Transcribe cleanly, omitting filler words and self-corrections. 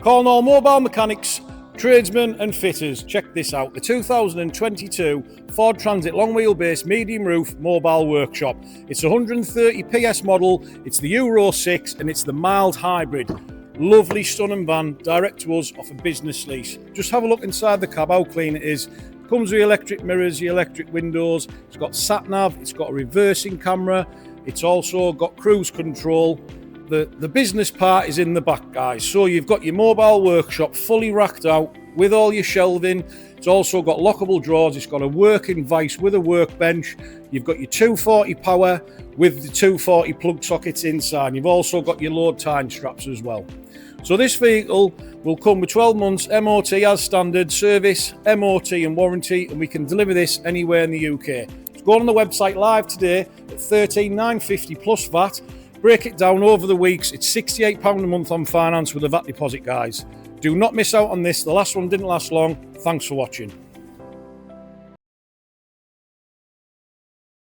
Calling all mobile mechanics, tradesmen and fitters. Check this out. The 2022 Ford Transit long wheelbase medium roof mobile workshop. It's a 130 PS model, it's the Euro 6 and it's the mild hybrid. Lovely stunning van, direct to us off a business lease. Just have a look inside the cab, how clean it is. Comes with electric mirrors, your electric windows. It's got sat nav, it's got a reversing camera. It's also got cruise control. The business part is in the back, guys. So you've got your mobile workshop fully racked out with all your shelving. It's also got lockable drawers. It's got a working vise with a workbench. You've got your 240 power with the 240 plug sockets inside. You've also got your load time straps as well. So this vehicle will come with 12 months MOT as standard, service, MOT and warranty, and we can deliver this anywhere in the UK. So go on the website live today at 13950 plus VAT. Break it down over the weeks. It's £68 a month on finance with a VAT deposit, guys. Do not miss out on this. The last one didn't last long. Thanks for watching.